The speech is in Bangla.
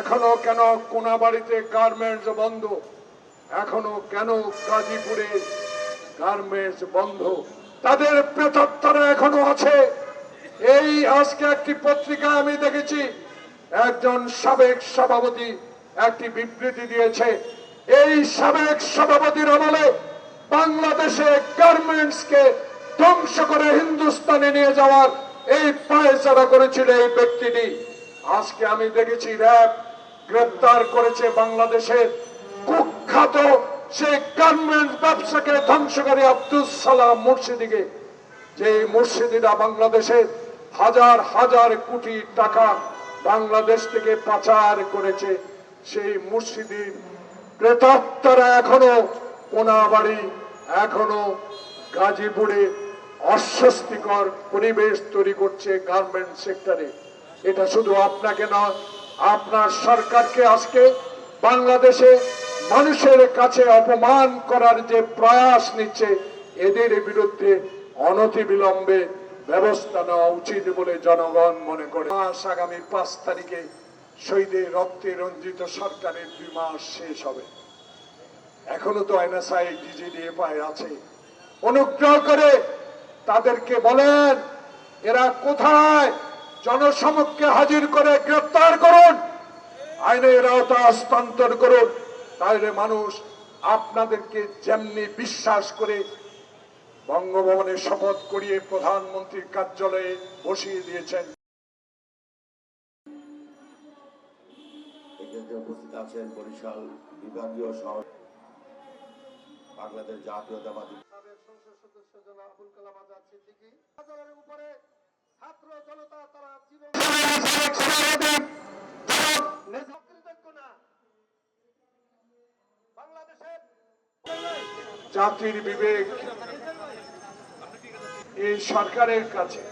এখনো কেন কোনাবাড়িতে গার্মেন্টস বন্ধ, এখনো কেন গাজীপুরে গার্মেন্টস বন্ধ, তাদের প্রেতাত্মারা এখনো আছে। এই আজকে একটি পত্রিকায় আমি দেখেছি একজন সাবেক সভাপতি একটি বিবৃতি দিয়েছে, এই সাবেক সভাপতির আমলে বাংলাদেশে গার্মেন্টসকে ধ্বংস করে হিন্দুস্তানে নিয়ে যাওয়ার এই পায়চারা করেছিল এই ব্যক্তিটি। আজকে আমি দেখেছি র্যাব গ্রেপ্তার করেছে বাংলাদেশের কুখ্যাত সেই গার্মেন্টস ব্যবসাকে ধ্বংসকারী আব্দুল সালাম মুর্শিদিকে, যে মুর্শিদিরা বাংলাদেশের হাজার হাজার কোটি টাকা বাংলাদেশ থেকে পাচার করেছে। সেই মুর্শিদির প্রেতাত্মারা এখনো কোনাবাড়ি, এখনো গাজীপুরে অস্বস্তিকর পরিবেশ তৈরি করছে গার্মেন্ট সেক্টরে। এটা শুধু আপনাকে নয়, আপনার সরকারকে আজকে বাংলাদেশে মানুষের কাছে অপমান করার যে প্রয়াস নিচ্ছে, এদের বিরুদ্ধে অনতিবিলম্বে ব্যবস্থা নেওয়া উচিত বলে জনগণ মনে করে। আগামী 5 তারিখে শহীদের রক্তে রঞ্জিত সরকারের 2 মাস শেষ হবে। এখনো তো এনএসআই ডিজিডিএফআই আছে। অনুগ্রহ করে তাদেরকে বলেন এরা কোথায়, জনসমক্ষে হাজির করে গ্রেপ্তার করুন, আইনের আওতায় হস্তান্তর করুন। তাহলে মানুষ আপনাদেরকে যেমনি বিশ্বাস করে বঙ্গভবনে শপথ করিয়ে প্রধানমন্ত্রীর কার্যালয়ে বসিয়ে দিয়েছেন। উপস্থিত আছেন বরিশাল বিভাগীয় শহর বাংলাদেশ জাতীয়তাবাদী সংসদ সদস্য জনাব আবুল কালাম আজাদ সিদ্দিকী। হাজারের উপরে ছাত্র জনতা তারা জীবন বাংলাদেশের জাতির বিবেক এই সরকারের কাছে